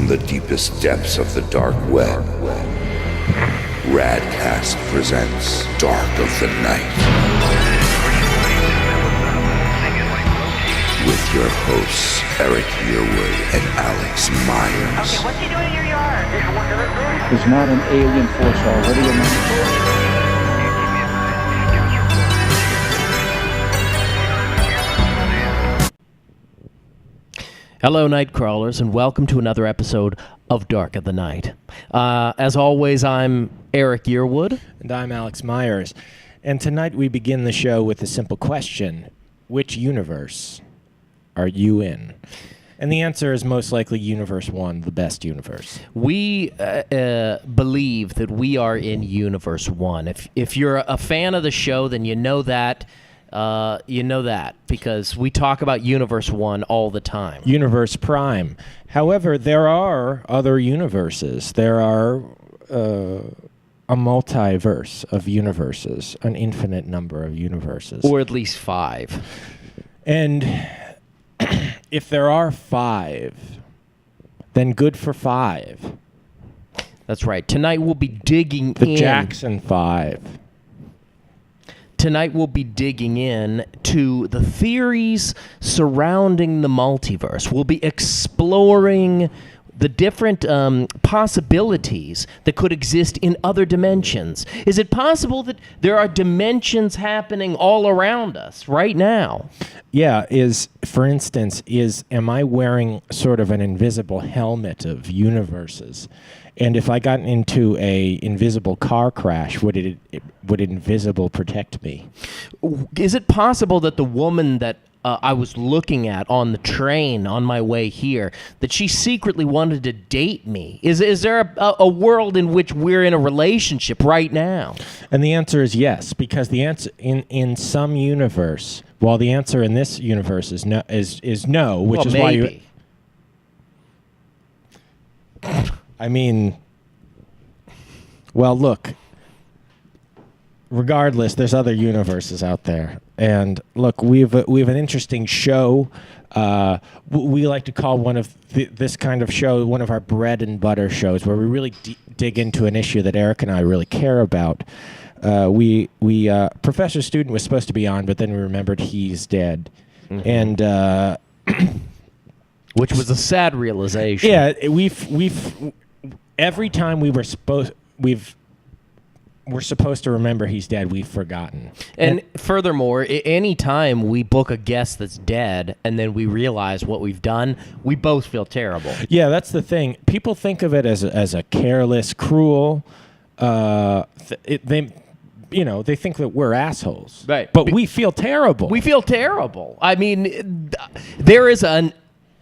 from the deepest depths of the dark web, Radcast presents Dark of the Night. With your hosts, Eric Yearwood and Alex Myers. Okay, what's he doing in your yard? There's not an alien force already among us. Hello, night crawlers, and welcome to another episode of Dark of the Night. As always, I'm Eric Yearwood. And I'm Alex Myers. And tonight we begin the show with a simple question. Which universe are you in? And the answer is most likely Universe 1, the best universe. We believe that we are in Universe 1. If you're a fan of the show, then you know that. Because we talk about Universe 1 all the time. Universe Prime. However, there are other universes. There are a multiverse of universes, an infinite number of universes. Or at least 5. And if there are 5, then good for 5. That's right. Tonight we'll be digging The in. Jackson 5. Tonight we'll be digging in to the theories surrounding the multiverse. We'll be exploring the different possibilities that could exist in other dimensions. Is it possible that there are dimensions happening all around us right now? Yeah, for instance, am I wearing sort of an invisible helmet of universes? And if I got into a invisible car crash, would invisible protect me? Is it possible that the woman that I was looking at on the train on my way here, that she secretly wanted to date me? Is there a world in which we're in a relationship right now? And the answer is yes, because the answer in some universe, while the answer in this universe is no, which Well, is maybe. why you. I mean, well, look. Regardless, there's other universes out there, and look, we have an interesting show. We like to call one of this kind of show one of our bread and butter shows, where we really dig into an issue that Eric and I really care about. Professor Student was supposed to be on, but then we remembered he's dead, and Which was a sad realization. yeah, we've every time we're supposed to remember he's dead, we've forgotten. And furthermore, any time we book a guest that's dead and then we realize what we've done, we both feel terrible. Yeah, that's the thing. People think of it as a careless, cruel. They think that we're assholes. Right. But we feel terrible. We feel terrible. I mean, there is an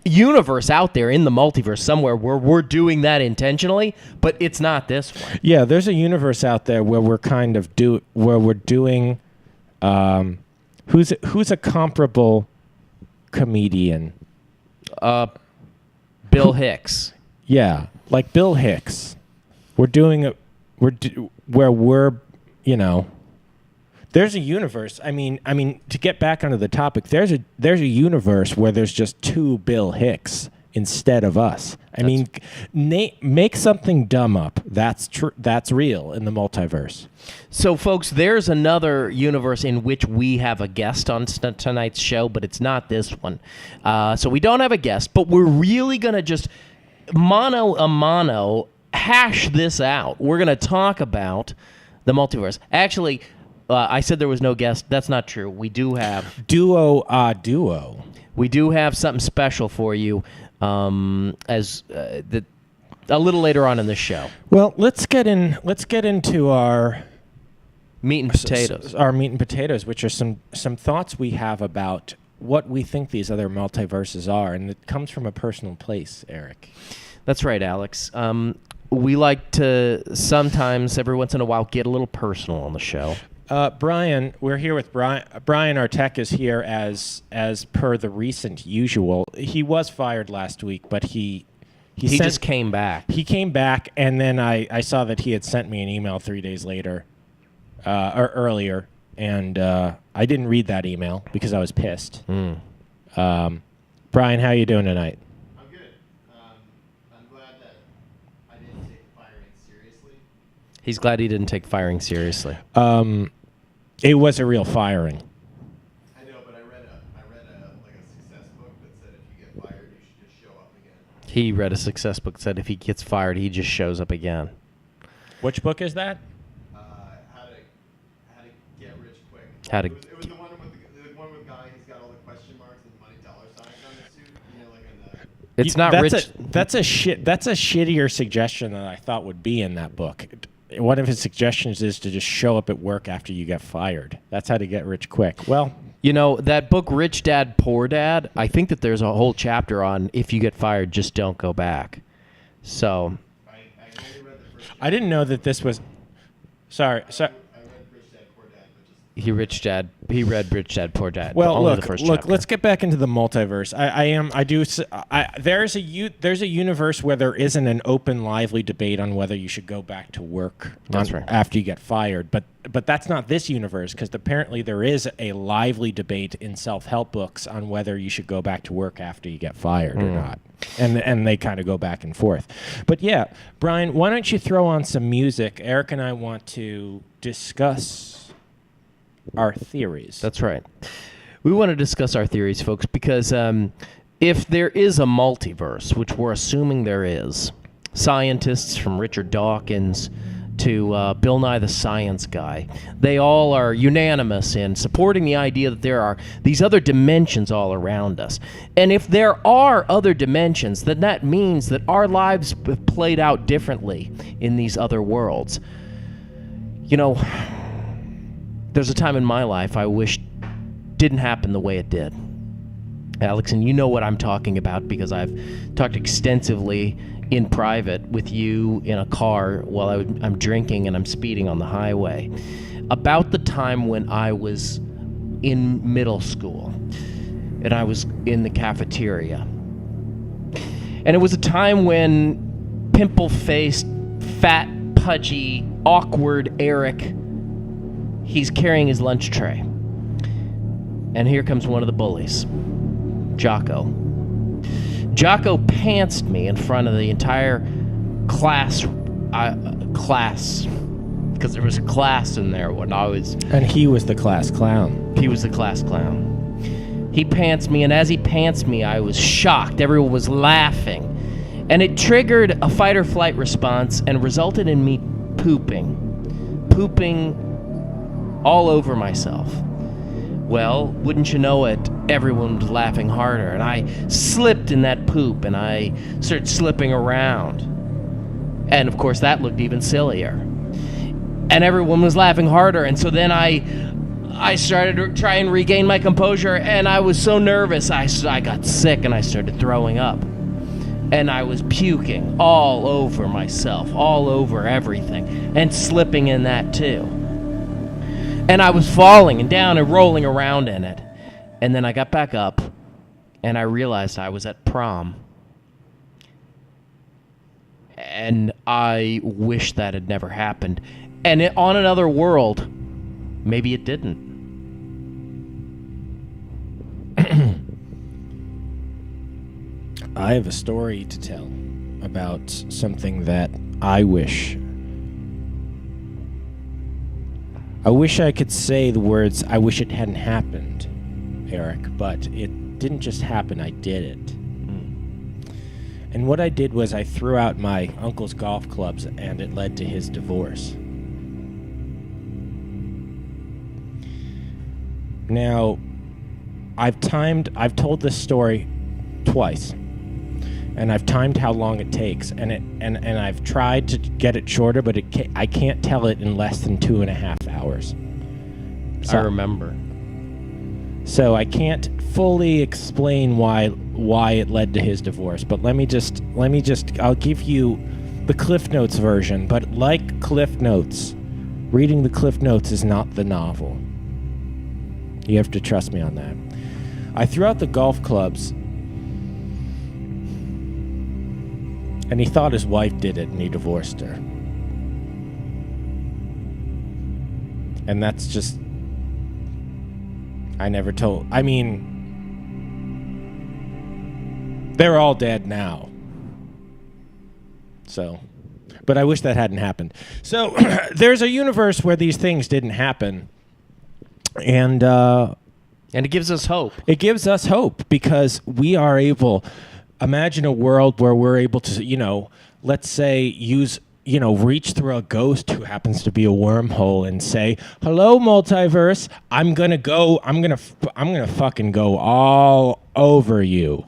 universe out there in the multiverse somewhere where we're doing that intentionally, but it's not this one. Yeah, there's a universe out there where we're kind of doing. Who's a comparable comedian? Bill Hicks. Yeah, like Bill Hicks. We're doing it. There's a universe. I mean, to get back onto the topic, there's a universe where there's just 2 Bill Hicks instead of us. Make something dumb up. That's true. That's real in the multiverse. So, folks, there's another universe in which we have a guest on tonight's show, but it's not this one. So we don't have a guest, but we're really going to just mano a mano hash this out. We're going to talk about the multiverse. Actually, I said there was no guest. That's not true. We do have Duo. We do have something special for you, a little later on in the show. Well, let's get into our Meat and potatoes. Our meat and potatoes, which are some thoughts we have about what we think these other multiverses are, and it comes from a personal place, Eric. That's right, Alex. We like to sometimes, every once in a while, get a little personal on the show. Brian, we're here with Brian. Brian, our tech, is here as per the recent usual. He was fired last week, but he just came back. He came back, and then I saw that he had sent me an email 3 days later, or earlier, and I didn't read that email because I was pissed. Mm. Brian, how you doing tonight? I'm good. I'm glad He's glad he didn't take firing seriously. It was a real firing. I know, but I read a success book that said if you get fired, you should just show up again. He read a success book that said if he gets fired, he just shows up again. Which book is that? How to get rich quick. How to It was the one with guy. He's got all the question marks and money dollar signs on his suit. You know, like in the. It's not rich. That's a shittier suggestion than I thought would be in that book. One of his suggestions is to just show up at work after you get fired. That's how to get rich quick. Well, You know, that book, Rich Dad, Poor Dad, I think that there's a whole chapter on if you get fired, just don't go back. So, I only read the first. I didn't know that this was. Sorry. I read Rich Dad Poor Dad, but just. he read Rich Dad, Poor Dad. Well, only look, the first look. chapter. Let's get back into the multiverse. There's a universe where there isn't an open, lively debate on whether you should go back to work That's right. after you get fired. But that's not this universe, because apparently there is a lively debate in self-help books on whether you should go back to work after you get fired or not. And they kind of go back and forth. But yeah, Brian, why don't you throw on some music? Eric and I want to discuss our theories. That's right. We want to discuss our theories, folks, because if there is a multiverse, which we're assuming there is, scientists from Richard Dawkins to Bill Nye the Science Guy, they all are unanimous in supporting the idea that there are these other dimensions all around us. And if there are other dimensions, then that means that our lives have played out differently in these other worlds. You know, there's a time in my life I wish didn't happen the way it did. Alex, and you know what I'm talking about because I've talked extensively in private with you in a car while I'm drinking and I'm speeding on the highway about the time when I was in middle school and I was in the cafeteria. And it was a time when pimple-faced, fat, pudgy, awkward Eric, he's carrying his lunch tray. And here comes one of the bullies, Jocko. Jocko pantsed me in front of the entire class, because there was a class in there when I was... And he was the class clown. He was the class clown. He pants me, and as he pants me, I was shocked. Everyone was laughing. And it triggered a fight-or-flight response and resulted in me pooping all over myself. Well, wouldn't you know it, everyone was laughing harder, and I slipped in that poop, and I started slipping around. And, of course, that looked even sillier. And everyone was laughing harder, and so then I started to try and regain my composure, and I was so nervous, I got sick, and I started throwing up. And I was puking all over myself, all over everything, and slipping in that too. And I was falling and down and rolling around in it. And then I got back up, and I realized I was at prom. And I wish that had never happened. And on another world, maybe it didn't. I have a story to tell about something that I wish I could say the words, I wish it hadn't happened, Eric, but it didn't just happen, I did it. And what I did was I threw out my uncle's golf clubs, and it led to his divorce. Now, I've told this story twice, and I've timed how long it takes, and I've tried to get it shorter, but I can't tell it in less than 2.5 hours. I remember. So I can't fully explain why it led to his divorce, but let me just I'll give you the Cliff Notes version, but like Cliff Notes, reading the Cliff Notes is not the novel. You have to trust me on that. I threw out the golf clubs, and he thought his wife did it, and he divorced her. And that's just... I never told... I mean... They're all dead now. So... But I wish that hadn't happened. So there's a universe where these things didn't happen. And And it gives us hope. it gives us hope because we are able, imagine a world where we're able to, let's say reach through a ghost who happens to be a wormhole and say, "Hello, multiverse. I'm going to fucking go all over you."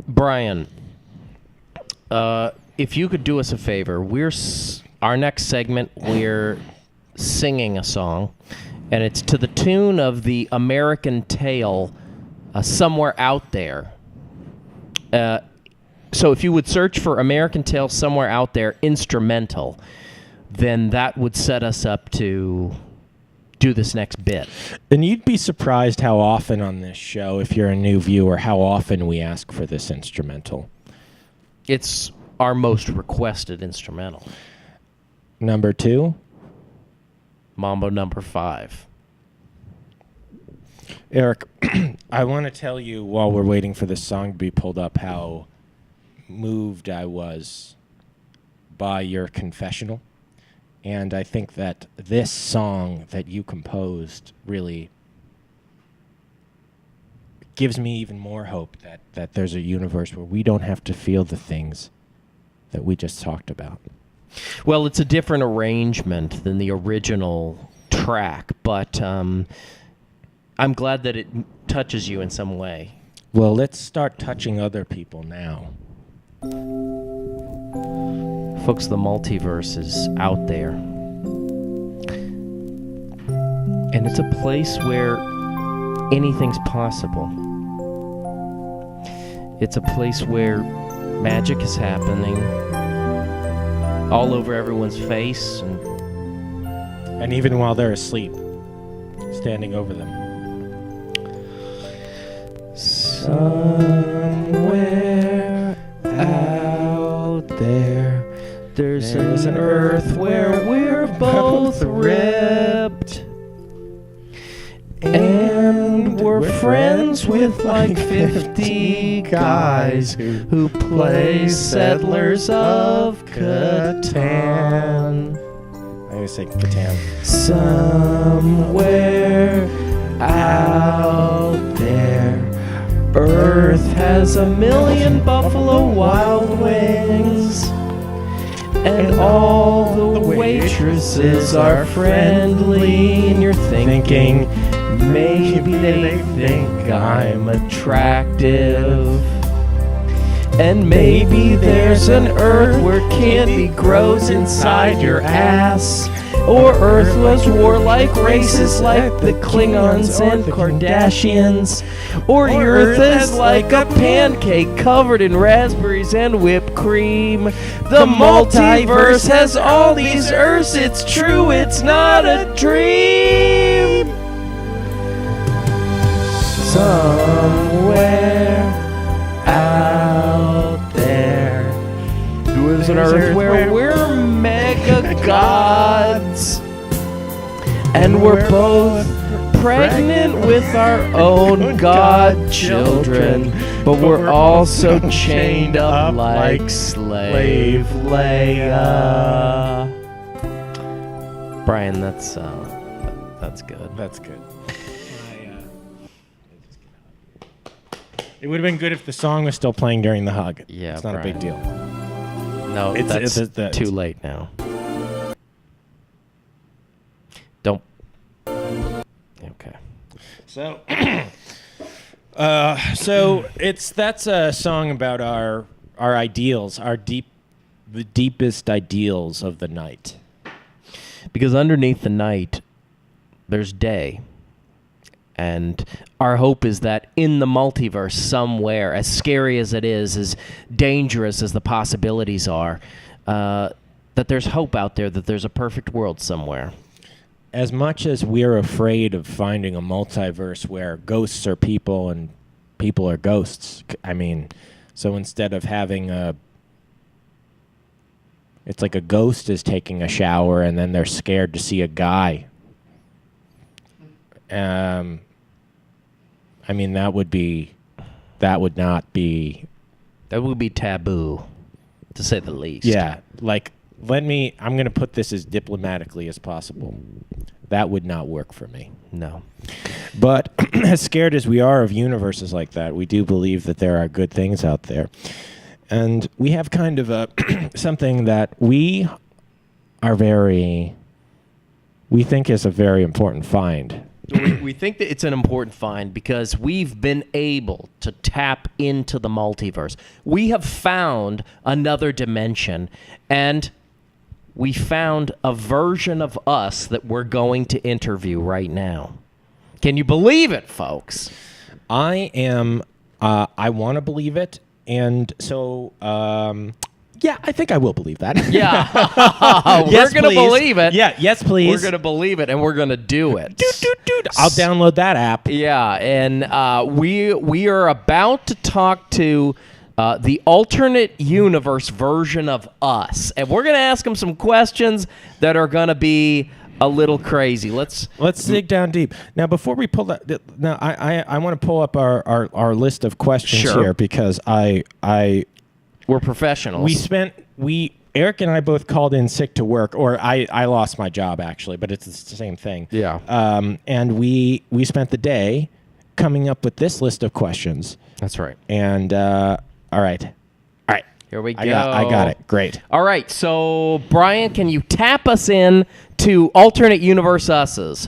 Brian, if you could do us a favor, our next segment, we're singing a song, and it's to the tune of the American Tale, Somewhere Out There. So if you would search for American Tale Somewhere Out There instrumental, then that would set us up to do this next bit. And you'd be surprised how often on this show, if you're a new viewer, how often we ask for this instrumental. It's our most requested instrumental. Number 2. Mambo number 5. Eric, I want to tell you while we're waiting for this song to be pulled up how moved I was by your confessional. And I think that this song that you composed really gives me even more hope that there's a universe where we don't have to feel the things that we just talked about. Well, it's a different arrangement than the original track, but I'm glad that it touches you in some way. Well, let's start touching other people now. Folks, the multiverse is out there. And it's a place where anything's possible. It's a place where magic is happening all over everyone's face, And even while they're asleep, standing over them. somewhere out there, there's an earth where we're both ripped. And we're friends with like 50 guys who play Settlers of Catan. I was saying Catan. Somewhere out there, Earth has a million Buffalo Wild Wings. And all the waitresses are friendly, and you're thinking, maybe they think I'm attractive. And maybe there's an Earth where candy grows inside your ass. Or Earth was warlike races like the Klingons and Kardashians. Or your Earth is like a pancake covered in raspberries and whipped cream. The multiverse has all these Earths, it's true, it's not a dream. Somewhere out there, there's an Earth where we're mega gods, and we're both pregnant with our own god children, but we're also chained up like Slave Leia. Brian, that's good. That's good. It would have been good if the song was still playing during the hug. Yeah, it's not a big deal. No, It's too late now. Don't. Okay. So, that's a song about our ideals, the deepest ideals of the night. Because underneath the night, there's day. And our hope is that in the multiverse somewhere, as scary as it is, as dangerous as the possibilities are, that there's hope out there, that there's a perfect world somewhere. As much as we're afraid of finding a multiverse where ghosts are people and people are ghosts, so instead of having it's like a ghost is taking a shower and then they're scared to see a guy. That would be taboo. to say the least. Yeah, like I'm going to put this as diplomatically as possible. That would not work for me. No. But as scared as we are of universes like that, we do believe that there are good things out there. And we have kind of a something that we think is a very important find. We think that it's an important find because we've been able to tap into the multiverse. We have found another dimension, and we found a version of us that we're going to interview right now. Can you believe it, folks? I want to believe it. And so, yeah, I think I will believe that. Yeah. Yes, we're going to please. believe it. Yeah, yes, please. We're going to believe it, and we're going to do it. Dude. I'll download that app. Yeah, and we are about to talk to the alternate universe version of us, and we're going to ask them some questions that are going to be a little crazy. Let's dig down deep. Now, before we pull that, I want to pull up our list of questions Sure. here because we're professionals. Eric and I both called in sick to work, or I lost my job actually, but it's the same thing. Yeah. And we spent the day coming up with this list of questions. That's right. And all right. Here we go. I got it. Great. All right. So, Brian, can you tap us in to alternate universe us's?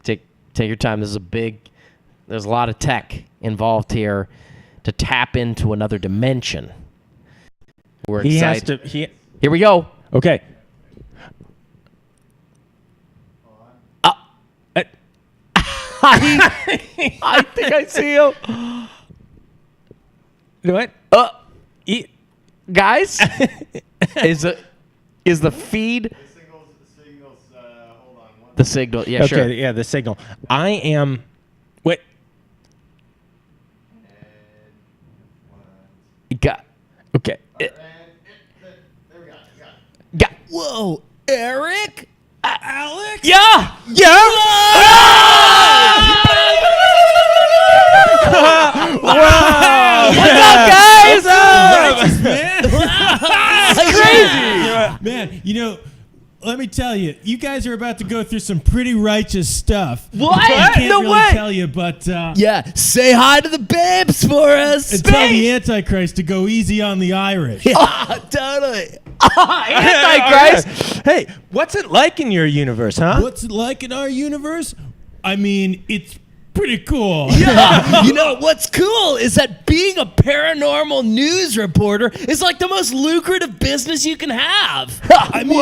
Take your time. There's a lot of tech involved here to tap into another dimension. We're excited. Here we go. Okay. I think I see him. What? Guys, is the feed Signals, hold on. the signal? Yeah, Okay, sure. yeah, the signal. I am. Wait. Got. Okay. There we go. Whoa, Eric. Alex? Yeah. Wow! What's up, guys? Righteous, man. That's crazy. Man, let me tell you, you guys are about to go through some pretty righteous stuff. What? I can't No really way. tell you, but Yeah, say hi to the babes for us. and tell the Antichrist to go easy on the Irish. Totally. Antichrist. Hey, what's it like in your universe, huh? What's it like in our universe? I mean, it's pretty cool. Yeah. You know what's cool is that being a paranormal news reporter is like the most lucrative business you can have. I mean,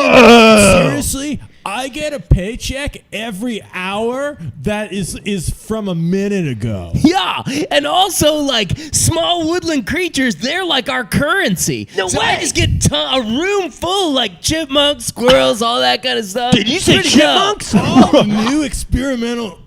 seriously, I get a paycheck every hour that is from a minute ago. Yeah, and also like small woodland creatures, they're like our currency. No way. I just get a room full like chipmunks, squirrels, all that kind of stuff. Did you say Pretty dope. chipmunks? All the new experimental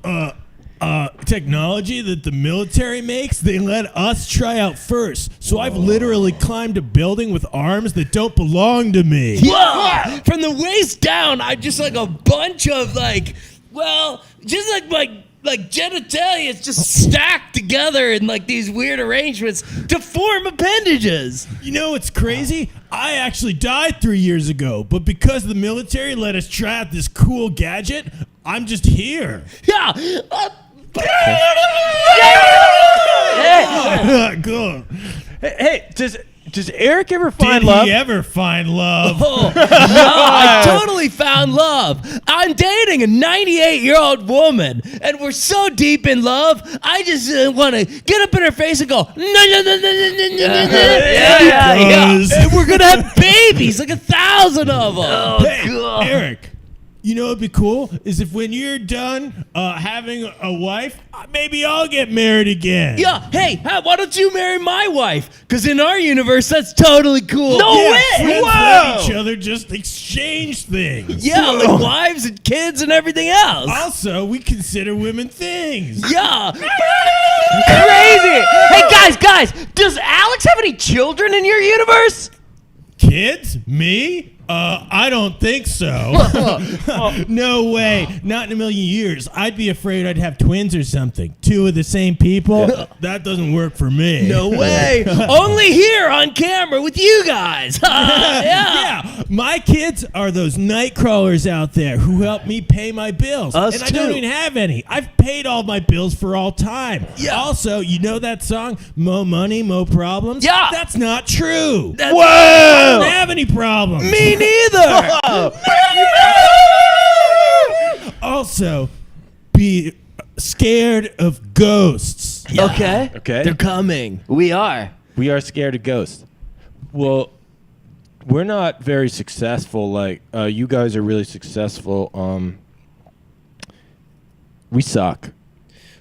technology that the military makes, they let us try out first. So I've literally climbed a building with arms that don't belong to me. Yeah, from the waist down, I just like a bunch of just like genitalia is just stacked together in like these weird arrangements to form appendages. You know what's crazy? I actually died 3 years ago, but because the military let us try out this cool gadget, I'm just here. Yeah. Cool. Hey, does Eric ever find Did love? he ever find love? Oh, no, I totally found love. I'm dating a 98-year-old woman, and we're so deep in love, I just want to get up in her face and go, yeah. And we're going to have babies, like 1,000 of them. Hey, Eric, you know what'd be cool is if when you're done having a wife, maybe I'll get married again. Yeah, hey, why don't you marry my wife? Because in our universe, that's totally cool. Friends love each other, just exchange things. Yeah, like wives and kids and everything else. Also, we consider women things. Yeah. Crazy. Hey, guys, does Alex have any children in your universe? Kids? Me? I don't think so. No way. Not in a million years. I'd be afraid I'd have twins or something. Two of the same people? That doesn't work for me. No way. Only here on camera with you guys. Yeah, my kids are those night crawlers out there who help me pay my bills. Us and I don't too. even have any. I've paid all my bills for all time. Yeah. Also, you know that song, Mo Money, Mo Problems? Yeah. That's not true. That's- I don't have any problems. Me neither. Also, be scared of ghosts. Okay. Okay. They're coming. We are. We are scared of ghosts. Well, we're not very successful. Like you guys are really successful. We suck.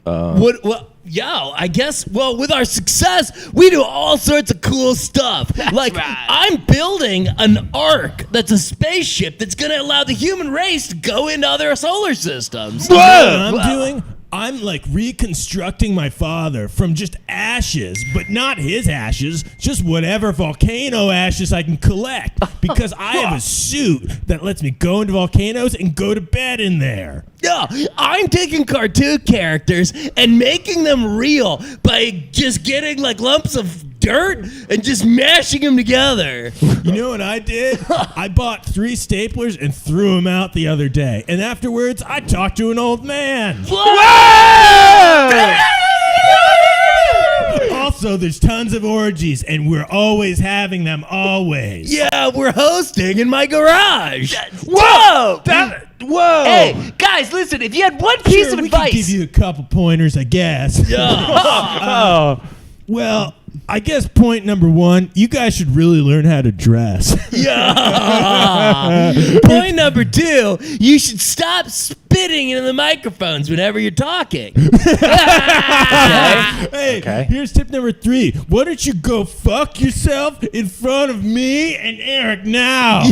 What? Well, yo, I guess. Well, with our success, we do all sorts of cool stuff. Like I'm building an ark that's a spaceship that's going to allow the human race to go into other solar systems. You know what I'm doing? I'm like reconstructing my father from just ashes, but not his ashes, just whatever volcano ashes I can collect. Because I have a suit that lets me go into volcanoes and go to bed in there. Yeah, I'm taking cartoon characters and making them real by just getting like lumps of dirt and just mashing them together. You know what I did? I bought 3 staplers and threw them out the other day. And afterwards, I talked to an old man. Also, there's tons of orgies, and we're always having them, always. Yeah, we're hosting in my garage. Whoa! Whoa! Hey, guys, listen. If you had one piece Sure, of we can advice, give you a couple pointers, I guess. Oh. Well, I guess point number 1, you guys should really learn how to dress. Yeah. Point number 2, you should stop spitting into the microphones whenever you're talking. Hey, Okay. here's tip number 3. Why don't you go fuck yourself in front of me and Eric now?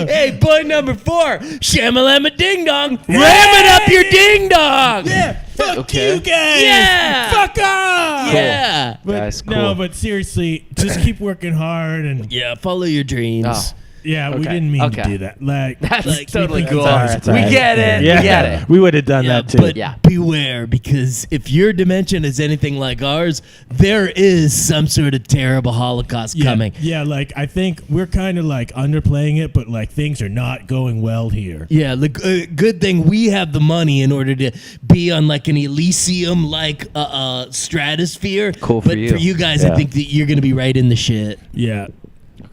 Hey, point number 4, shamalama ding dong, ram it up your ding dong. Yeah, fuck Okay. you guys. Yeah. Fuck off. Yeah. But That's cool. no, but seriously, just keep working hard and Yeah, follow your dreams. Oh. yeah, we Okay. didn't mean Okay. to do that. Like that's Like, totally we- cool. it's all right, it's all We right. get it. Yeah, We get it. we would have done that too. But Yeah. beware, because if your dimension is anything like ours, there is some sort of terrible Holocaust coming. Yeah, like I think we're kind of like underplaying it, but like things are not going well here. Yeah, the good thing we have the money in order to be on like an Elysium like stratosphere. Cool for but you. for you guys, Yeah. I think that you're gonna be right in the shit. Yeah,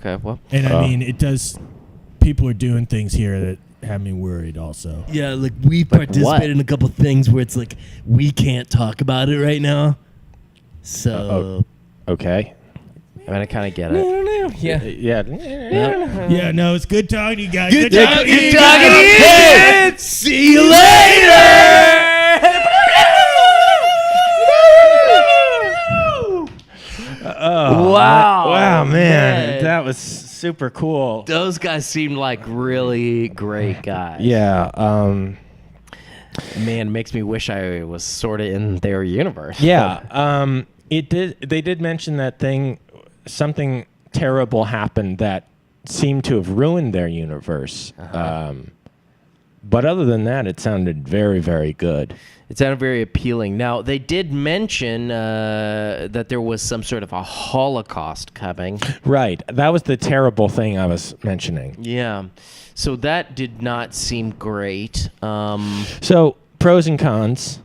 Okay. Well. and I mean it does. People are doing things here that have me worried. Also, Yeah, like we participate in a couple things where it's like we can't talk about it right now. So Okay. I mean, I kind of get it. Yeah. Yeah. yeah, no, it's good talking to you guys. Good talking talking to to you you. guys. Hey, see you later. Wow. Wow, man. That was super cool. Those guys seemed like really great guys. Yeah. Man, makes me wish I was sort of in their universe. Yeah. It did. They did mention that thing. Something terrible happened that seemed to have ruined their universe. But other than that, it sounded very, very good. It sounded very appealing. Now, they did mention that there was some sort of a Holocaust coming. Right. That was the terrible thing I was mentioning. Yeah. So that did not seem great. So pros and cons.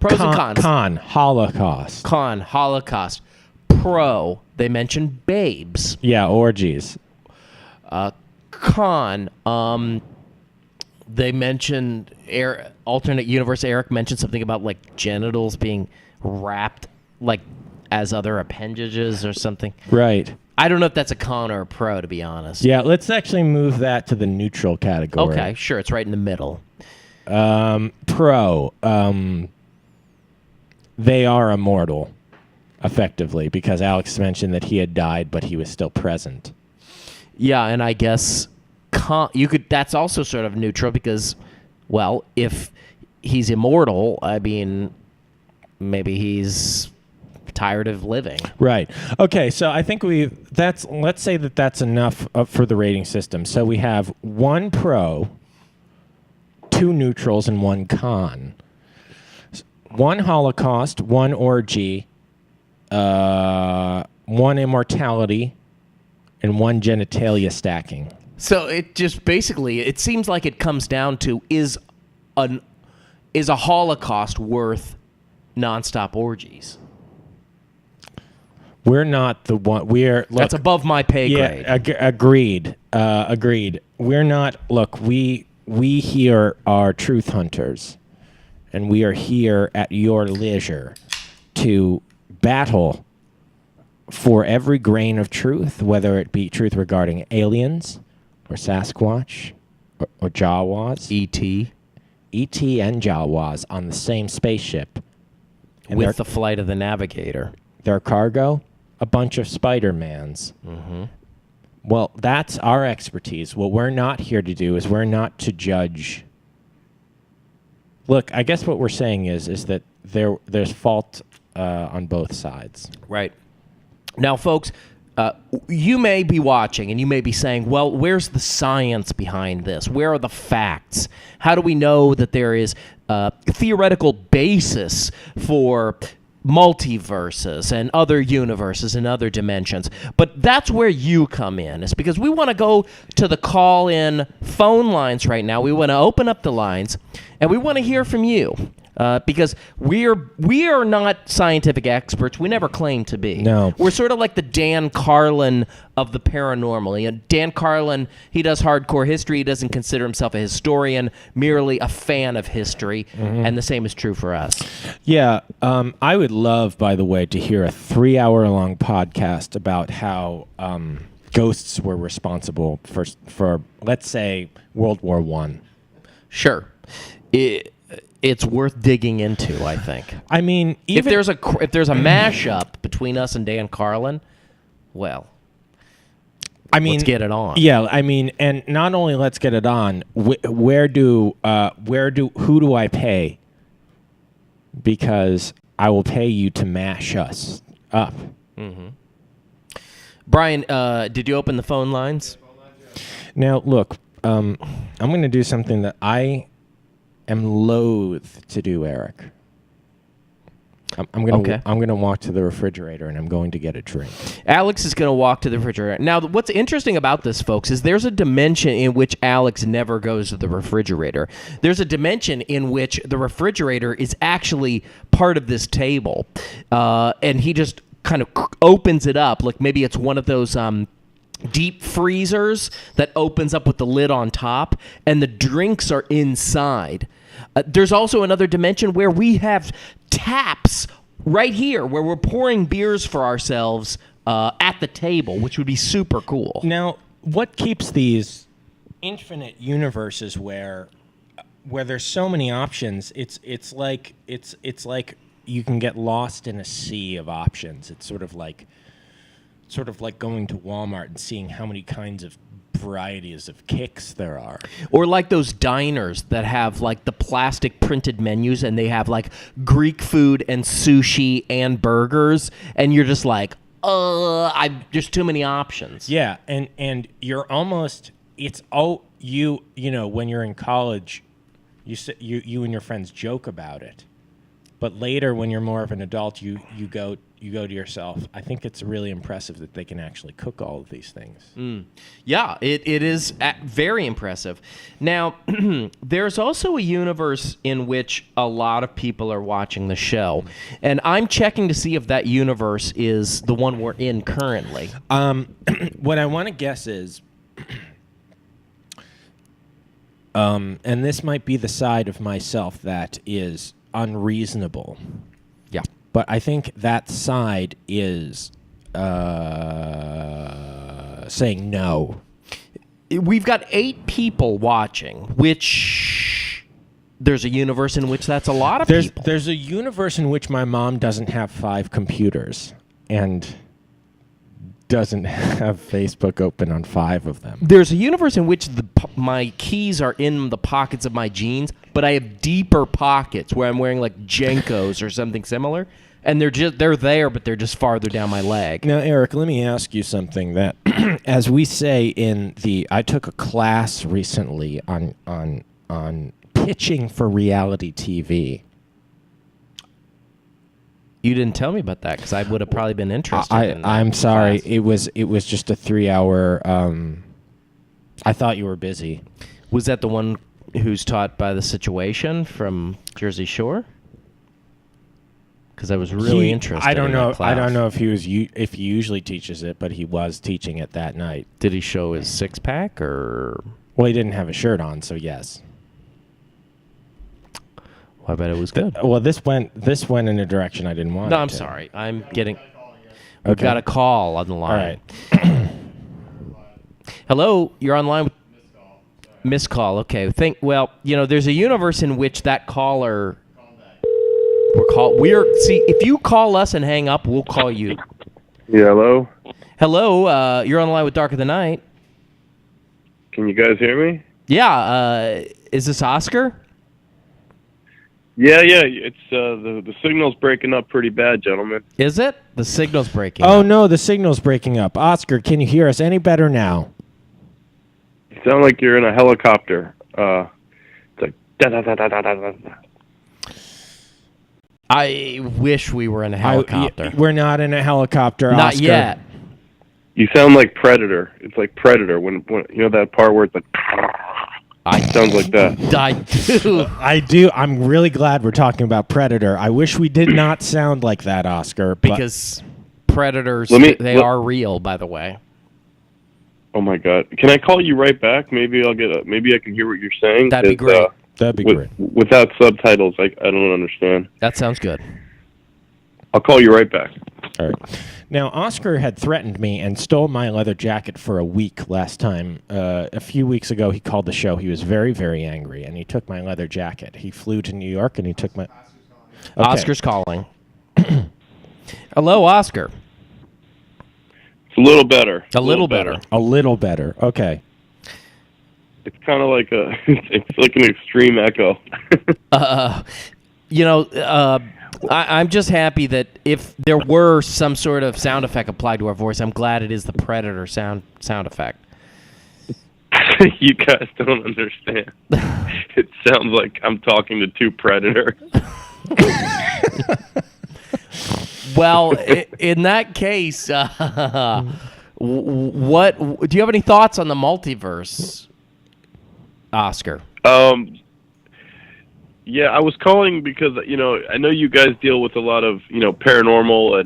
Pros and cons. Holocaust. Con, Holocaust. Pro, they mentioned babes. Yeah, orgies. Con, they mentioned alternate universe. Eric mentioned something about like genitals being wrapped like as other appendages or something. Right. I don't know if that's a con or a pro, to be honest. Yeah, let's actually move that to the neutral category. Okay, sure. It's right in the middle. Pro. They are immortal, effectively, because Alex mentioned that he had died, but he was still present. Yeah, and I guess you could. That's also sort of neutral because, well, if he's immortal, I mean, maybe he's tired of living. Right. Okay. So I think let's say that's enough for the rating system. So we have 1 pro, 2 neutrals, and 1 con. 1 Holocaust, 1 orgy, 1 immortality, and 1 genitalia stacking. So it just basically, it seems like it comes down to is a Holocaust worth nonstop orgies? We're not the one. That's above my pay grade. Agreed. Agreed. We're not. Look, we here are truth hunters, and we are here at your leisure to battle for every grain of truth, whether it be truth regarding aliens, or Sasquatch, or Jawas, E.T. E.T. and Jawas on the same spaceship, and with the Flight of the Navigator. their cargo, a bunch of Spider-Mans. Mm-hmm. Well, that's our expertise. What we're not here to do is we're not to judge. Look, I guess what we're saying is that there's fault on both sides. Right. Now, folks, you may be watching and you may be saying, well, where's the science behind this? Where are the facts? How do we know that there is a theoretical basis for multiverses and other universes and other dimensions? But that's where you come in. It's because we want to go to the call-in phone lines right now. We want to open up the lines, and we want to hear from you. Because we are not scientific experts. We never claim to be. No. We're sort of like the Dan Carlin of the paranormal. You know, Dan Carlin, he does hardcore history. He doesn't consider himself a historian, merely a fan of history. Mm-hmm. And the same is true for us. Yeah. I would love, by the way, to hear a 3-hour-long podcast about how ghosts were responsible for, let's say, World War I. Sure. It's worth digging into, I think. I mean, if there's a mashup between us and Dan Carlin, well, let's get it on. Yeah, I mean, and not only let's get it on. Who do I pay? Because I will pay you to mash us up. Mm-hmm. Brian, did you open the phone lines? Now, look, I'm going to do something that I am loath to do, Eric. I'm gonna walk to the refrigerator and I'm going to get a drink. Alex is going to walk to the refrigerator. Now, what's interesting about this, folks, is there's a dimension in which Alex never goes to the refrigerator. There's a dimension in which the refrigerator is actually part of this table, and he just kind of opens it up like maybe it's one of those deep freezers that opens up with the lid on top, and the drinks are inside. There's also another dimension where we have taps right here where we're pouring beers for ourselves at the table, which would be super cool. Now, what keeps these infinite universes where there's so many options? It's like you can get lost in a sea of options. It's sort of like going to Walmart and seeing how many kinds of varieties of kicks there are. Or like those diners that have like the plastic printed menus and they have like Greek food and sushi and burgers, and you're just like, there's too many options. Yeah, and you're almost, it's you know, when you're in college, you and your friends joke about it. But later, when you're more of an adult, you go to yourself, I think it's really impressive that they can actually cook all of these things. Yeah, it is very impressive. Now, there's also a universe in which a lot of people are watching the show, and I'm checking to see if that universe is the one we're in currently. What I want to guess is, and this might be the side of myself that is unreasonable. Yeah. But I think that side is saying no. We've got 8 people watching, which there's a universe in which that's a lot of people. There's a universe in which my mom doesn't have 5 computers and doesn't have Facebook open on 5 of them. There's a universe in which my keys are in the pockets of my jeans, but I have deeper pockets where I'm wearing like Jenkos or something similar. and they're there, but they're just farther down my leg. Now, Eric, let me ask you something that, as we say I took a class recently on pitching for reality TV. You didn't tell me about that because I would have probably been interested. in that I'm sorry. class. It was just a 3-hour. I thought you were busy. Was that the one who's taught by The Situation from Jersey Shore? Because I was really interested. I don't in know. That class. I don't know if if he usually teaches it, but he was teaching it that night. Did he show his six pack or? Well, he didn't have a shirt on, so yes. Well, I bet it was good. Well, this went in a direction I didn't want. No, it I'm to. sorry. I'm getting. We've Okay. got a call on the All line. right. Hello, you're online with missed call. Okay. Well, there's a universe in which that caller. See, if you call us and hang up, we'll call you. Yeah, hello? Hello, you're on the line with Dark of the Night. Can you guys hear me? Yeah. Is this Oscar? Yeah, it's the signal's breaking up pretty bad, gentlemen. Is it? The signal's breaking. Oh up. no, the signal's breaking up. Oscar, can you hear us any better now? You sound like you're in a helicopter. It's like da da da da da da da. I wish we were in a helicopter. We're not in a helicopter. Not Oscar. yet. You sound like Predator. It's like Predator when that part where it's like sounds like that. I do. I do. I'm really glad we're talking about Predator. I wish we did not sound like that, Oscar. but- Because predators, they are real, by the way. Oh my God! Can I call you right back? Maybe maybe I can hear what you're saying. That'd be 'cause, great. That'd be great. Without subtitles, I don't understand. That sounds good. I'll call you right back. All right. Now, Oscar had threatened me and stole my leather jacket for a week last time. A few weeks ago, he called the show. He was very, very angry, and he took my leather jacket. He flew to New York, and he took my... Okay. Oscar's calling. Hello, Oscar. It's a little better. A little better. A little better. Okay. It's kind of like it's like an extreme echo. I'm just happy that if there were some sort of sound effect applied to our voice, I'm glad it is the Predator sound effect. You guys don't understand. It sounds like I'm talking to two predators. Well, in that case, what do you have any thoughts on the multiverse, Oscar? Yeah, I was calling because I know you guys deal with a lot of paranormal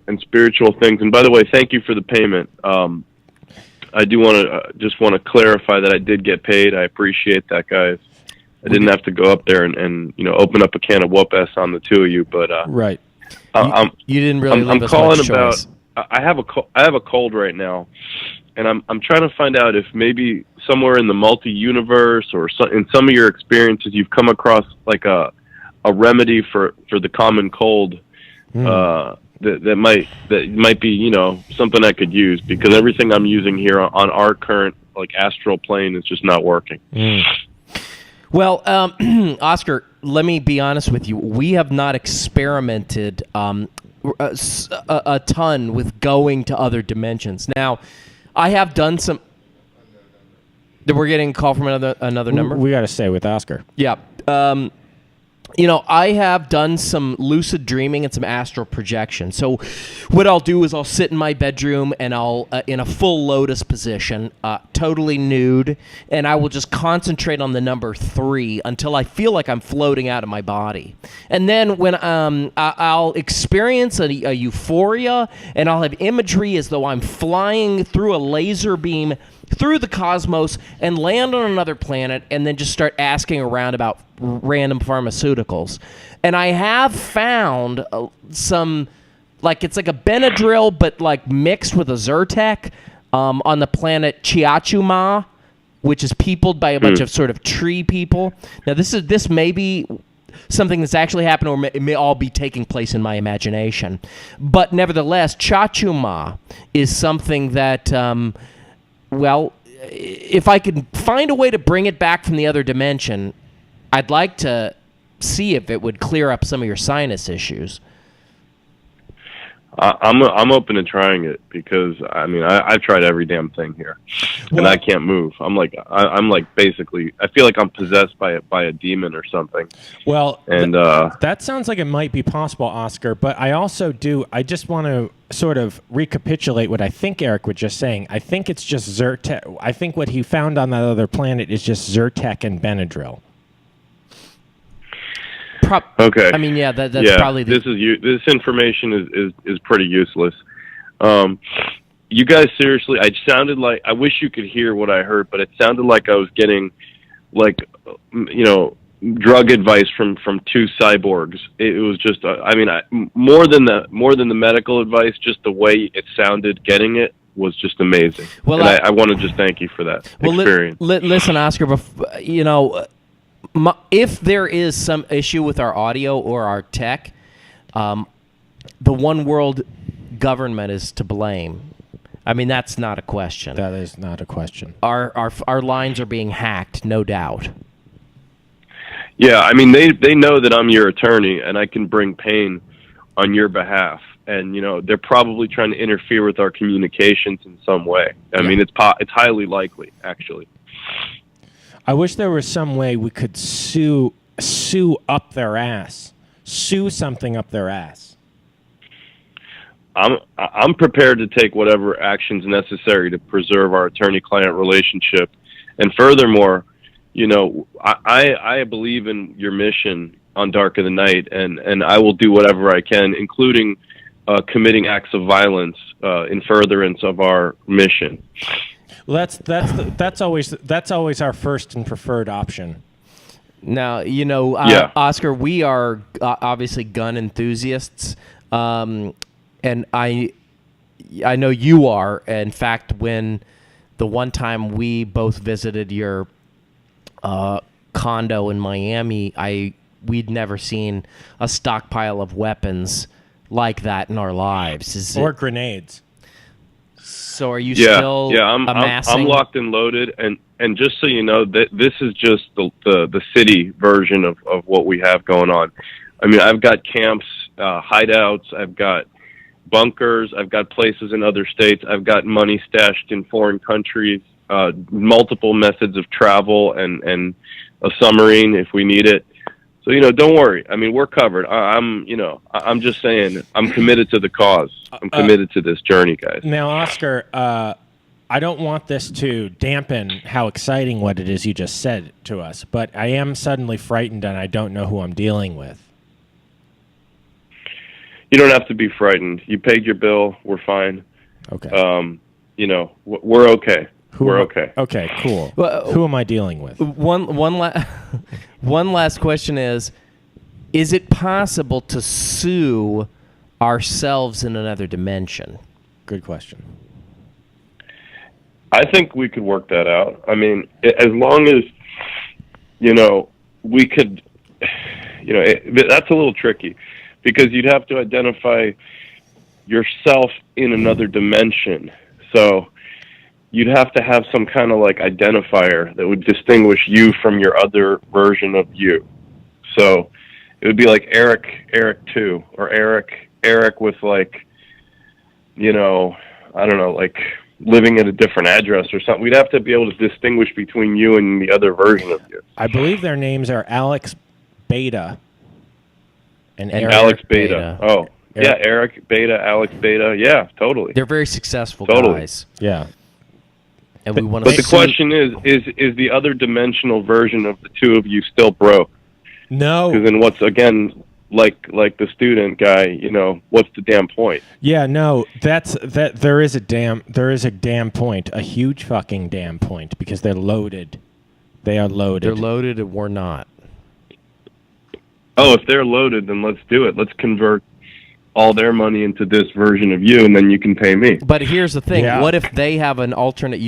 and spiritual things. And by the way, thank you for the payment. I do want to clarify that I did get paid. I appreciate that, guys. I didn't have to go up there and open up a can of whoop-ass on the two of you, but Right. You didn't really I'm leave us calling much about. choice. I have a cold right now, and I'm trying to find out if maybe somewhere in the multi-universe or in some of your experiences you've come across like a remedy for the common cold that might be something I could use, because everything I'm using here on our current astral plane is just not working. Well, Oscar, let me be honest with you. We have not experimented a ton with going to other dimensions. Now, I have done some. We're getting a call from another number. We got to stay with Oscar. Yeah. I have done some lucid dreaming and some astral projection. So what I'll do is I'll sit in my bedroom and I'll, in a full lotus position, totally nude, and I will just concentrate on the number 3 until I feel like I'm floating out of my body. And then when I'll experience a euphoria, and I'll have imagery as though I'm flying through a laser beam through the cosmos and land on another planet, and then just start asking around about random pharmaceuticals. And I have found some, it's like a Benadryl, but mixed with a Zyrtec on the planet Chiachuma, which is peopled by a bunch of sort of tree people. Now, this may be something that's actually happened, or it may all be taking place in my imagination. But nevertheless, Chachuma is something that... if I could find a way to bring it back from the other dimension, I'd like to see if it would clear up some of your sinus issues. I'm open to trying it because I mean I've tried every damn thing here, and I can't move. I'm like basically I feel like I'm possessed by a demon or something. Well, and that sounds like it might be possible, Oscar. But I just want to sort of recapitulate what I think Eric was just saying. I think it's just Zyrtec. I think what he found on that other planet is just Zyrtec and Benadryl. Okay. I mean, that's probably this information is pretty useless. You guys seriously, I wish you could hear what I heard, but it sounded like I was getting drug advice from two cyborgs. It was just more than the medical advice, just the way it sounded getting it was just amazing. Well, and I want to just thank you for that experience. Listen, Oscar, if there is some issue with our audio or our tech, the one world government is to blame. I mean, that's not a question. That is not a question. Our lines are being hacked, no doubt. Yeah, I mean, they know that I'm your attorney and I can bring pain on your behalf. And, they're probably trying to interfere with our communications in some way. I mean, it's highly likely, actually. I wish there was some way we could sue up their ass. Sue something up their ass. I'm prepared to take whatever actions necessary to preserve our attorney-client relationship. And furthermore, I believe in your mission on Dark of the Night, and I will do whatever I can, including committing acts of violence in furtherance of our mission. Well, that's always our first and preferred option. Now, Oscar, we are obviously gun enthusiasts, and I know you are. In fact, when the one time we both visited your condo in Miami, we'd never seen a stockpile of weapons like that in our lives. Or grenades. So are you still amassing? I'm locked and loaded, and just so you know, this is just the city version of what we have going on. I mean, I've got camps, hideouts, I've got bunkers, I've got places in other states, I've got money stashed in foreign countries, multiple methods of travel, and a submarine if we need it. So, don't worry. I mean, we're covered. I'm just saying, I'm committed to the cause. I'm committed to this journey, guys. Now, Oscar, I don't want this to dampen how exciting what it is you just said to us, but I am suddenly frightened and I don't know who I'm dealing with. You don't have to be frightened. You paid your bill. We're fine. Okay. We're okay. We're okay. Okay, cool. Well, who am I dealing with? One last question is it possible to sue ourselves in another dimension? Good question. I think we could work that out. I mean, as long as, we could, that's a little tricky because you'd have to identify yourself in another dimension. So you'd have to have some kind of identifier that would distinguish you from your other version of you. So it would be like Eric 2, or Eric with I don't know, living at a different address or something. We'd have to be able to distinguish between you and the other version of you. I believe their names are Alex Beta and Eric Alex Beta. Oh, yeah, Eric Beta, Alex Beta. Yeah, totally. They're very successful guys. Yeah. And we want But the question is the other dimensional version of the two of you still broke? No. Because then what's, again, like the student guy, what's the damn point? Yeah, no, there is a damn point, a huge fucking damn point, because they're loaded. They are loaded. They're loaded and we're not. Oh, if they're loaded, then let's do it. Let's convert all their money into this version of you, and then you can pay me. But here's the thing. Yeah. What if they have an alternate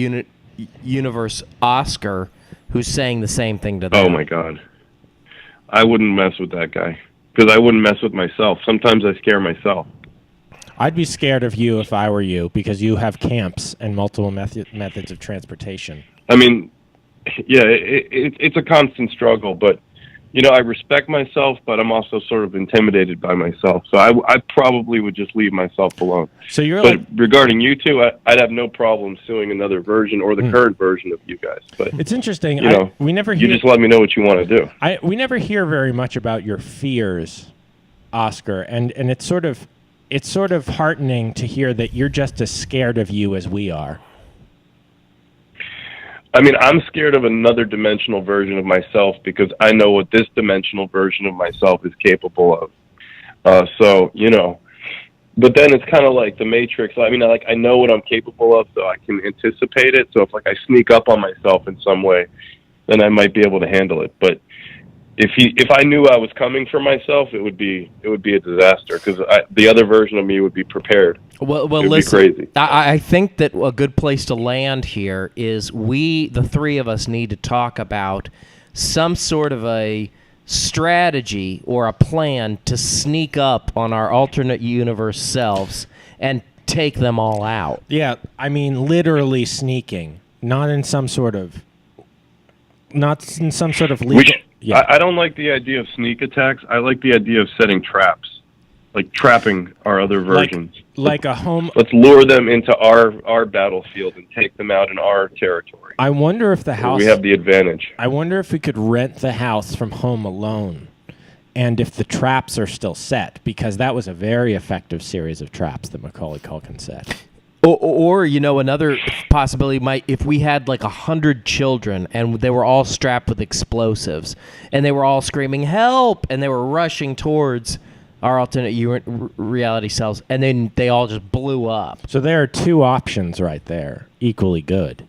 universe Oscar who's saying the same thing to them? Oh, my God. I wouldn't mess with that guy, because I wouldn't mess with myself. Sometimes I scare myself. I'd be scared of you if I were you, because you have camps and multiple methods of transportation. I mean, yeah, it's a constant struggle, but, I respect myself, but I'm also sort of intimidated by myself. So I probably would just leave myself alone. So you're But like, regarding you two, I'd have no problem suing another version or the current version of you guys. But it's interesting. We never you hear. just let me know what you want to do. We never hear very much about your fears, Oscar, and it's sort of heartening to hear that you're just as scared of you as we are. I mean, I'm scared of another dimensional version of myself because I know what this dimensional version of myself is capable of. But then it's kind of like the Matrix. I mean, I know what I'm capable of, so I can anticipate it. So if I sneak up on myself in some way, then I might be able to handle it. But if I knew I was coming for myself, it would be a disaster because the other version of me would be prepared. Well, it would listen. be crazy. I think that a good place to land here is the three of us, need to talk about some sort of a strategy or a plan to sneak up on our alternate universe selves and take them all out. Yeah, I mean, literally sneaking, not in some sort of legal. I don't like the idea of sneak attacks. I like the idea of setting traps, like trapping our other versions. Like a home. Let's lure them into our battlefield and take them out in our territory. I wonder if the house. We have the advantage. I wonder if we could rent the house from Home Alone, and if the traps are still set, because that was a very effective series of traps that Macaulay Culkin set. Or another possibility might, if we had like 100 children and they were all strapped with explosives and they were all screaming help and they were rushing towards our alternate reality selves, and then they all just blew up. So there are two options right there, equally good.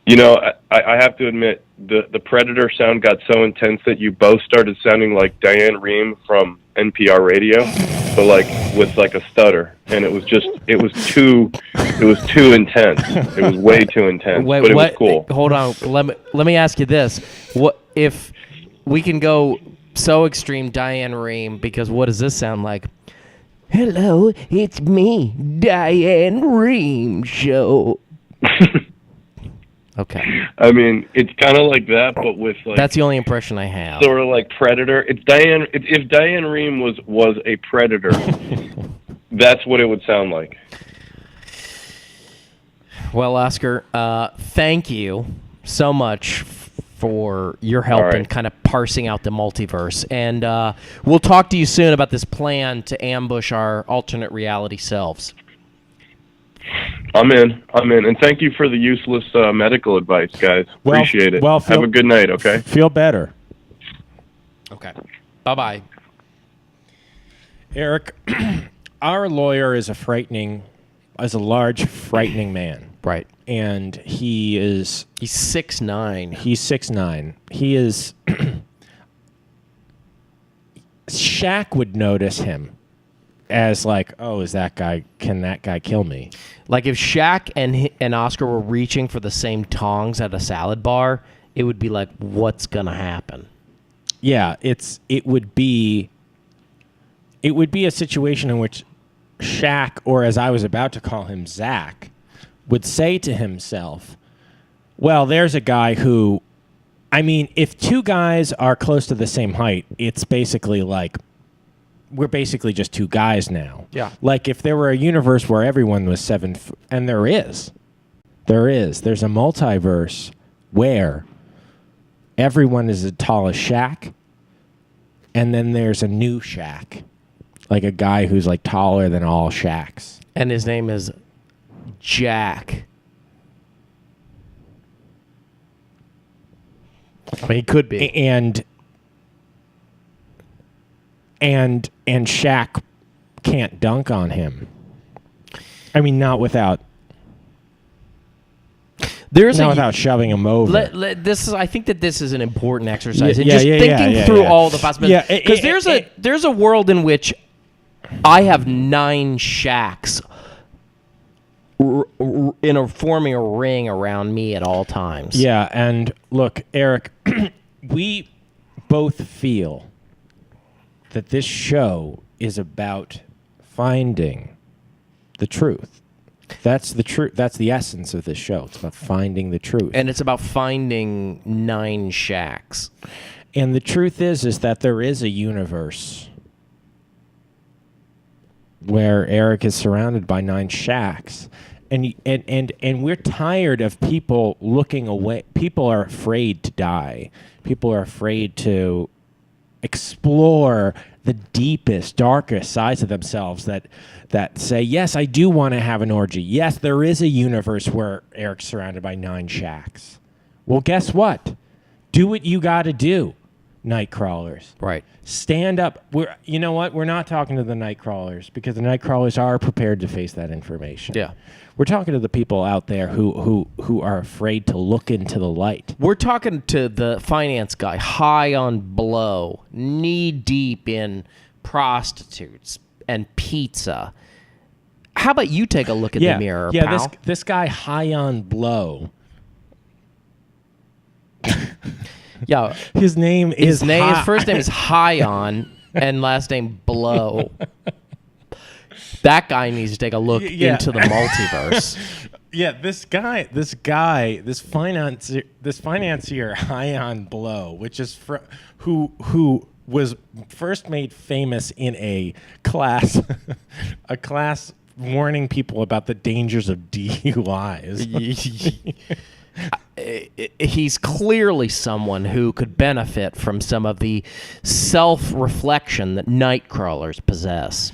I have to admit, the Predator sound got so intense that you both started sounding like Diane Rehm from NPR radio, but with a stutter, and it was too intense. It was way too intense, but it was cool. Hold on, let me ask you this: what if we can go so extreme, Diane Rehm? Because what does this sound like? Hello, it's me, Diane Rehm Show. Okay. I mean, it's kind of like that, but with that's the only impression I have. Sort of like Predator. It's Diane. If Diane Rehm was a predator, that's what it would sound like. Well, Oscar, thank you so much for your help in kind of parsing out the multiverse, and we'll talk to you soon about this plan to ambush our alternate reality selves. I'm in, and thank you for the useless medical advice, guys. Appreciate it. Well, have a good night, okay? Feel better. Okay. Bye-bye. Eric, our lawyer is a large, frightening man. Right. And he's 6'9". He's 6'9". He is... Shaq would notice him as is that guy, can that guy kill me? Like if Shaq and Oscar were reaching for the same tongs at a salad bar, it would be like, what's going to happen? Yeah, it would be a situation in which Shaq, or as I was about to call him, Zach, would say to himself, well, there's a guy who, I mean, if two guys are close to the same height, it's basically like, we're basically just two guys now. Yeah. Like if there were a universe where everyone was 7 foot, and there's a multiverse where everyone is as tall as Shaq, and then there's a new Shaq, like a guy who's like taller than all Shaqs. And his name is Jack. I mean, he could be. And Shaq can't dunk on him. I mean, not without shoving him over. I think that this is an important exercise. Yeah, and just thinking through all the possibilities. Because there's a world in which I have 9 Shaqs forming a ring around me at all times. Yeah, and look, Eric, we both feel that this show is about finding the truth. That's the truth. That's the essence of this show. It's about finding the truth. And it's about finding 9 Shaqs. And the truth is that there is a universe where Eric is surrounded by 9 shacks. And we're tired of people looking away. People are afraid to die. People are afraid to explore the deepest, darkest sides of themselves that say, yes, I do want to have an orgy. Yes, there is a universe where Eric's surrounded by 9 shacks. Well, guess what? Do what you got to do, night crawlers. Right. Stand up. You know what? We're not talking to the night crawlers because the night crawlers are prepared to face that information. Yeah. We're talking to the people out there who are afraid to look into the light. We're talking to the finance guy, high on blow, knee deep in prostitutes and pizza. How about you take a look at the mirror, pal? This guy high on blow. Yeah, his first name is High On, and last name Blow. That guy needs to take a look into the multiverse. Yeah, this financier high on blow, which is who was first made famous in a class warning people about the dangers of DUIs. He's clearly someone who could benefit from some of the self-reflection that night crawlers possess.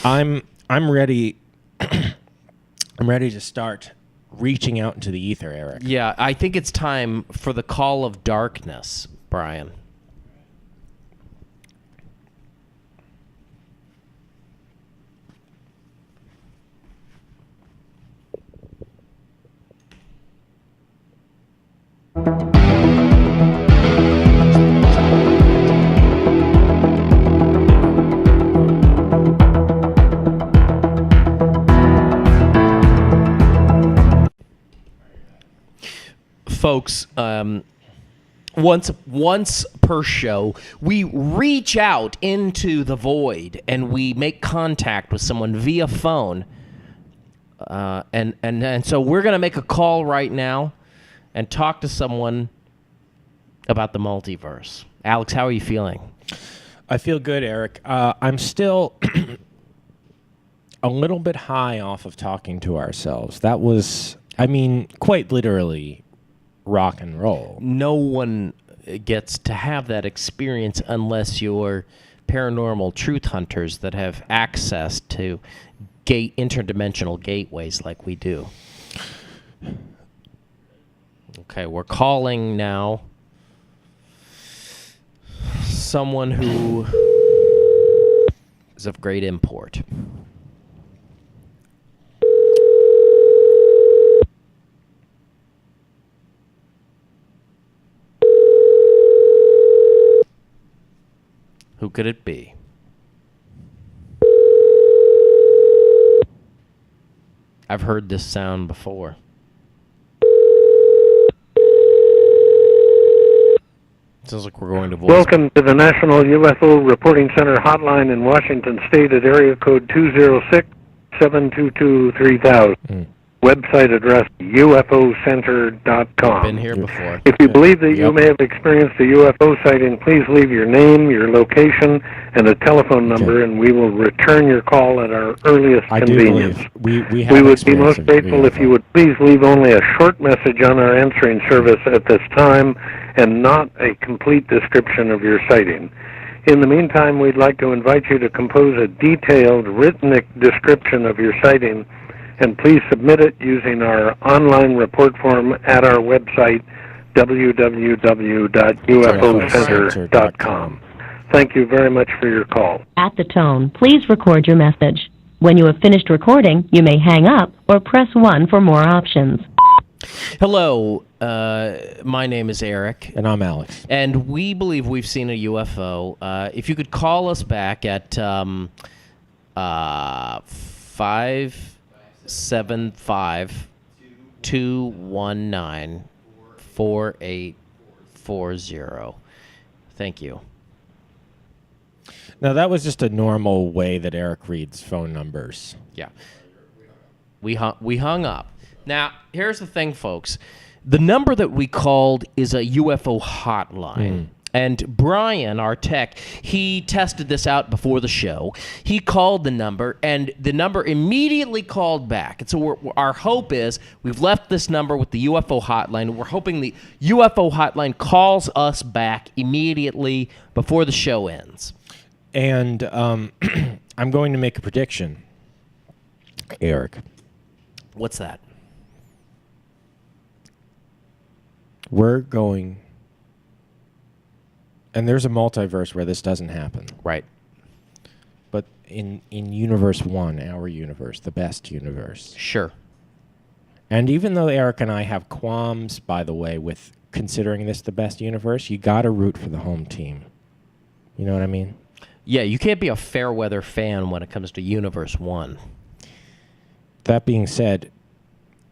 I'm ready. I'm ready to start reaching out into the ether, Eric. Yeah, I think it's time for the call of darkness, Brian. Folks, once per show, we reach out into the void and we make contact with someone via phone. And so we're going to make a call right now and talk to someone about the multiverse. Alex, how are you feeling? I feel good, Eric. I'm still a little bit high off of talking to ourselves. That was, quite literally rock and roll. No one gets to have that experience unless you're paranormal truth hunters that have access to interdimensional gateways like we do. Okay, we're calling now someone who is of great import. Who could it be? I've heard this sound before. Sounds like we're going to voice. Welcome to the National UFO Reporting Center hotline in Washington State at area code 206-722-3000. Website address ufocenter.com. Been here before. If you believe that you may have experienced a UFO sighting, please leave your name, your location, and a telephone number, and we will return your call at our earliest convenience. We would be most grateful if you would please leave only a short message on our answering service at this time and not a complete description of your sighting. In the meantime, we'd like to invite you to compose a detailed written description of your sighting, and please submit it using our online report form at our website, www.ufocenter.com. Thank you very much for your call. At the tone, please record your message. When you have finished recording, you may hang up or press 1 for more options. Hello, my name is Eric. And I'm Alex. And we believe we've seen a UFO. If you could call us back at 575-219-4840. Thank you. Now, that was just a normal way that Eric reads phone numbers. Yeah. We hung up. Now, here's the thing, folks. The number that we called is a UFO hotline. And Brian, our tech, he tested this out before the show. He called the number, and the number immediately called back. And so our hope is we've left this number with the UFO hotline. We're hoping the UFO hotline calls us back immediately before the show ends. And I'm going to make a prediction, Eric. What's that? We're going... And there's a multiverse where this doesn't happen. Right. But in universe 1, our universe, the best universe. Sure. And even though Eric and I have qualms, by the way, with considering this the best universe, you got to root for the home team. You know what I mean? Yeah, you can't be a fair weather fan when it comes to Universe 1. That being said,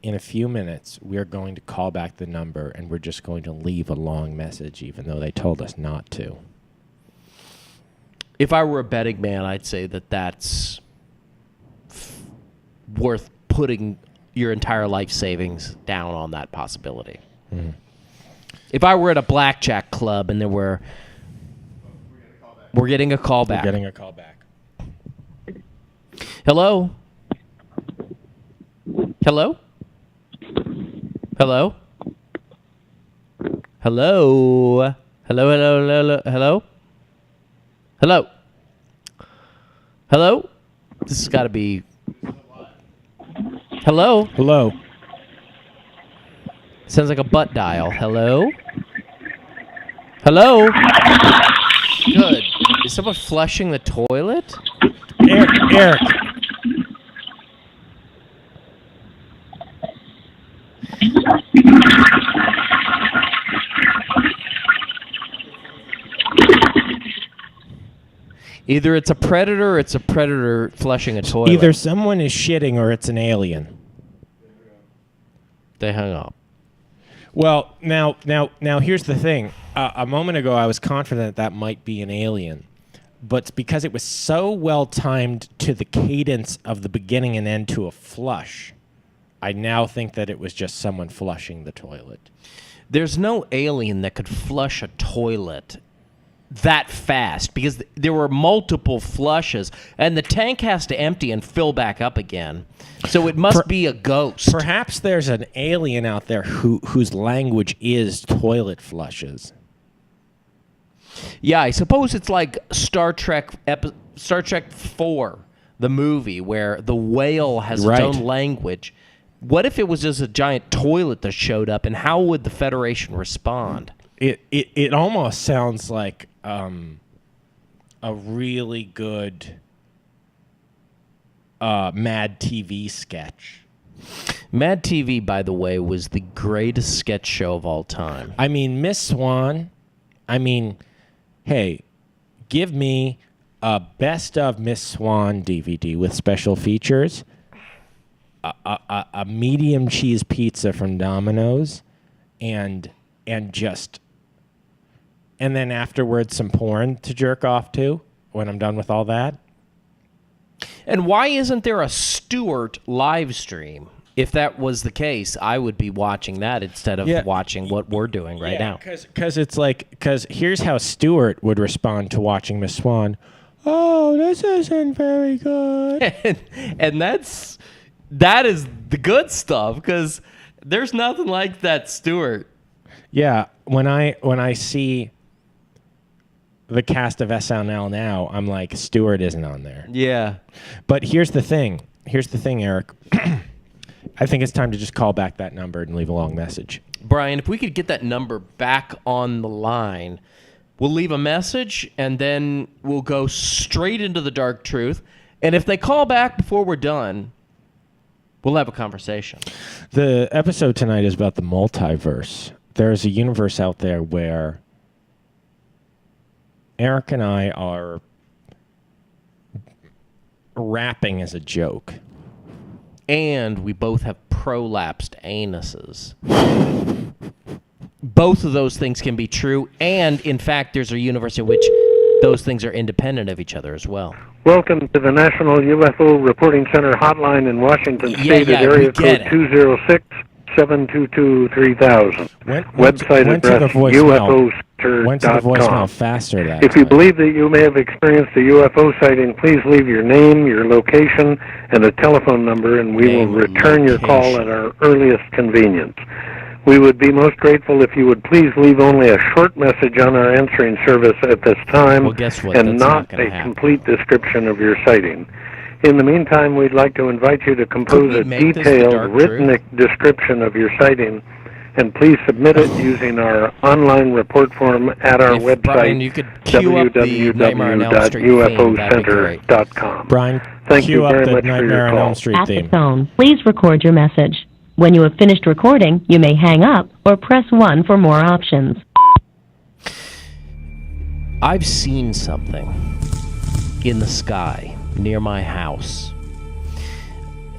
in a few minutes, we're going to call back the number, and we're just going to leave a long message, even though they told us not to. If I were a betting man, I'd say that that's worth putting your entire life savings down on that possibility. If I were at a blackjack club and we're getting a call back. We're getting a call back. Hello? Hello? Hello? Hello? Hello, hello, hello, hello? Hello? Hello? This has got to be... Hello? Hello? Sounds like a butt dial. Hello? Hello? Good. Is someone flushing the toilet? Eric. Either it's a predator or it's a predator flushing a toilet. Either someone is shitting or it's an alien. They hung up. Well, now, here's the thing. A moment ago, I was confident that might be an alien, but because it was so well timed to the cadence of the beginning and end to a flush, I now think that it was just someone flushing the toilet. There's no alien that could flush a toilet that fast because there were multiple flushes, and the tank has to empty and fill back up again. So it must be a ghost. Perhaps there's an alien out there whose language is toilet flushes. Yeah, I suppose it's like Star Trek 4, the movie, where the whale has its own language. What if it was just a giant toilet that showed up, and how would the Federation respond? It almost sounds like a really good Mad TV sketch. Mad TV, by the way, was the greatest sketch show of all time. I mean, Miss Swan, hey, give me a best of Miss Swan DVD with special features, a medium cheese pizza from Domino's, and then afterwards some porn to jerk off to when I'm done with all that. And why isn't there a Stewart live stream? If that was the case, I would be watching that instead of watching what we're doing right now. Because here's how Stewart would respond to watching Miss Swan. Oh, this isn't very good. and that is the good stuff, because there's nothing like that Stewart. Yeah, when I see the cast of SNL now, I'm like, Stewart isn't on there. Yeah. But here's the thing, Eric. I think it's time to just call back that number and leave a long message. Brian, if we could get that number back on the line, we'll leave a message, and then we'll go straight into the dark truth. And if they call back before we're done, we'll have a conversation. The episode tonight is about the multiverse. There's a universe out there where Eric and I are rapping as a joke. And we both have prolapsed anuses. Both of those things can be true, and in fact, there's a universe in which those things are independent of each other as well. Welcome to the National UFO Reporting Center hotline in Washington State at area code 722-3000. Went to Website the address Went to the voicemail UFOcenter.com. faster that If you time. believe that you may have experienced a UFO sighting, please leave your name, your location, and a telephone number, and we Name, will return your call location. at our earliest convenience. We would be most grateful if you would please leave only a short message on our answering service at this time, Well, guess what? and That's not not gonna a happen. complete description of your sighting. In the meantime, we'd like to invite you to compose we a make this the detailed dark written description of your sighting, and please submit it using our online report form at our If, website, Brian, you could cue up the Nightmare on Elm Street theme, that'd be great. www.ufocenter.com. Brian, Thank cue you up very the much for your Nightmare on call. Elm Street At the theme. tone, please record your message. When you have finished recording, you may hang up or press 1 for more options. I've seen something in the sky near my house.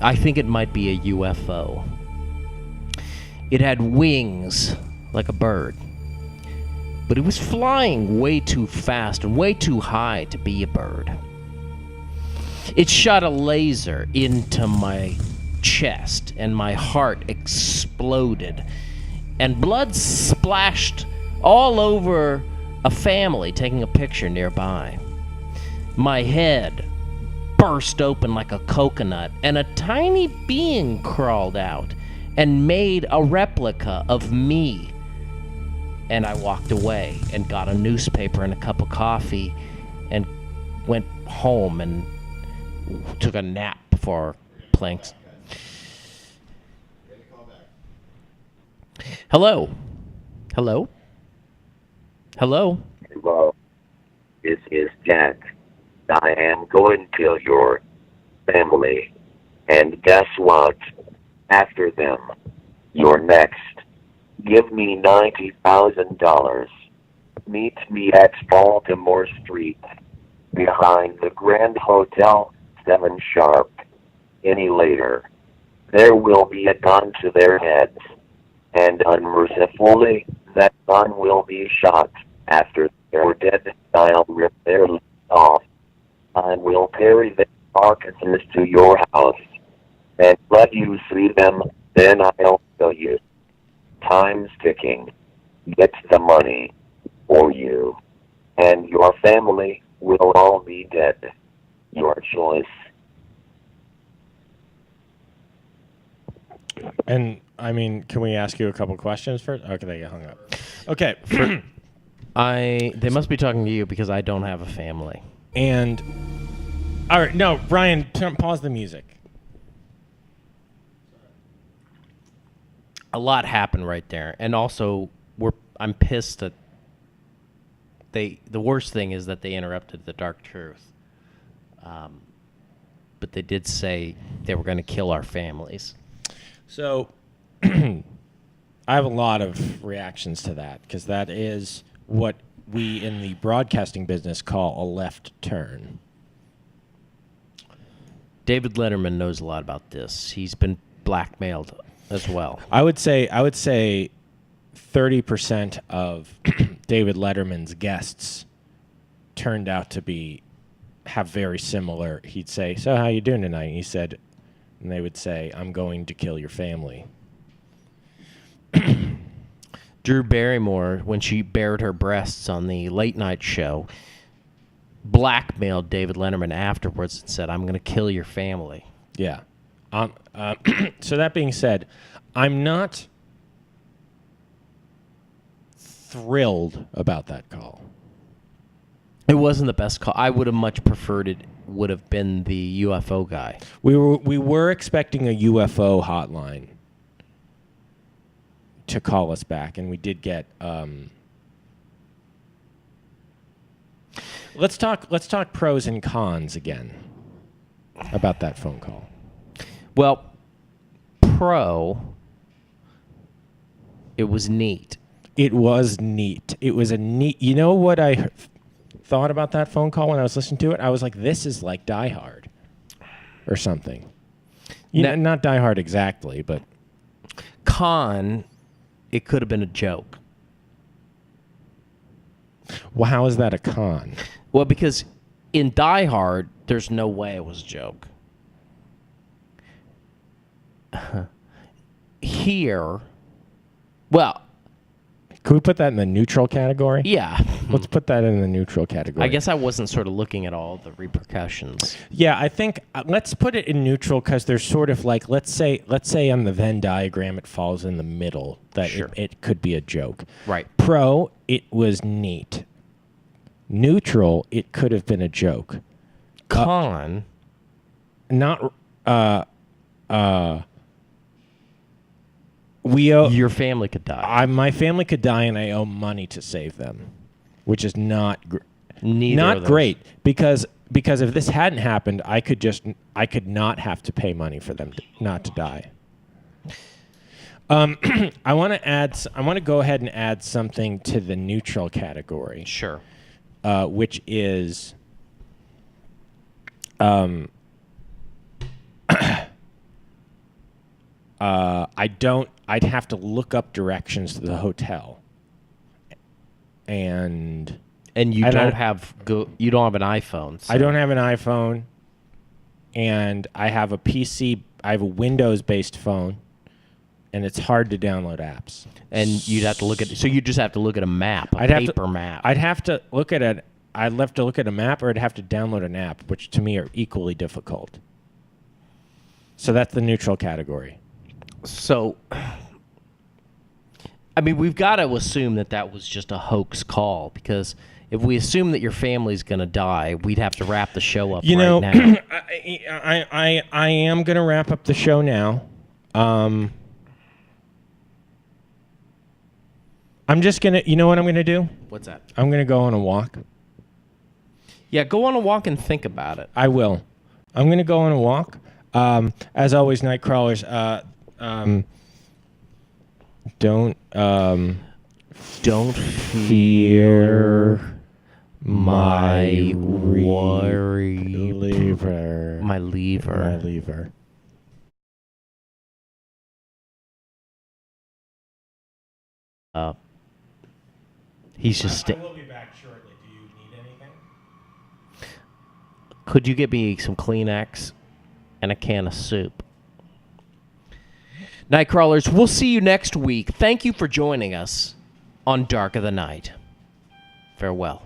I think it might be a UFO. It had wings like a bird, but it was flying way too fast and way too high to be a bird. It shot a laser into my chest, and my heart exploded, and blood splashed all over a family taking a picture nearby. My head burst open like a coconut, and a tiny being crawled out and made a replica of me. And I walked away and got a newspaper and a cup of coffee and went home and took a nap before playing. Hello? Hello? Hello? Hello. This is Jack. I am going to kill your family. And guess what? After them, you're next. Give me $90,000. Meet me at Baltimore Street, behind the Grand Hotel, 7 sharp. Any later, there will be a gun to their heads, and unmercifully, that gun will be shot. After they're dead, I'll rip their lips off. I will carry their carcasses to your house, and let you see them, then I'll kill you. Time's ticking. Get the money, or you and your family will all be dead. Your choice. And, I mean, can we ask you a couple questions first? Okay, they get hung up. Okay. They must be talking to you because I don't have a family. And, all right, no, Brian, pause the music. A lot happened right there, and also I'm pissed that the worst thing is that they interrupted the dark truth. But they did say they were going to kill our families. So, I have a lot of reactions to that, because that is what we in the broadcasting business call a left turn. David Letterman knows a lot about this. He's been blackmailed as well. I would say 30% of David Letterman's guests turned out to have very similar. He'd say, "So how you doing tonight?" And he said, and they would say, "I'm going to kill your family." Drew Barrymore, when she bared her breasts on the late night show, blackmailed David Letterman afterwards and said, "I'm going to kill your family." Yeah. So that being said, I'm not thrilled about that call. It wasn't the best call. I would have much preferred it would have been the UFO guy. We were expecting a UFO hotline to call us back, and we did get. Let's talk pros and cons again about that phone call. Well, it was neat. It was neat. It was a neat. You know what I thought about that phone call when I was listening to it? I was like, this is like Die Hard or something. Not Die Hard exactly, but Con, it could have been a joke. Well, how is that a con? Well, because in Die Hard, there's no way it was a joke. here, well, Could we put that in the neutral category? yeah. Let's put that in the neutral category. I guess I wasn't sort of looking at all the repercussions. Yeah, I think let's put it in neutral because there's sort of like let's say on the Venn diagram it falls in the middle that Sure. it could be a joke. Right. Pro, it was neat. Neutral, it could have been a joke. Con, Not we owe your family could die. my family could die and I owe money to save them, which is not Neither not of those. great because if this hadn't happened, I could not have to pay money for them not to die. I want to go ahead and add something to the neutral category. Sure. Which is I'd have to look up directions to the hotel. And You And don't I- have you don't have an iPhone. So. I don't have an iPhone, and I have a PC. I have a Windows-based phone, and it's hard to download apps. And you'd have to look at. So you just have to look at a map, a I'd have paper to, map. I'd have to look at it. I'd have to look at a map, or I'd have to download an app, which to me are equally difficult. So that's the neutral category. So, I mean, we've got to assume that was just a hoax call, because if we assume that your family's going to die, we'd have to wrap the show up You right know, now. I am going to wrap up the show now. I'm just going to, you know what I'm going to do? What's that? I'm going to go on a walk. Yeah, go on a walk and think about it. I will. I'm going to go on a walk. As always, night crawlers, don't fear my lever. My lever. My lever. He's just. I will be back shortly. Do you need anything? Could you get me some Kleenex and a can of soup? Nightcrawlers, we'll see you next week. Thank you for joining us on Dark of the Night. Farewell.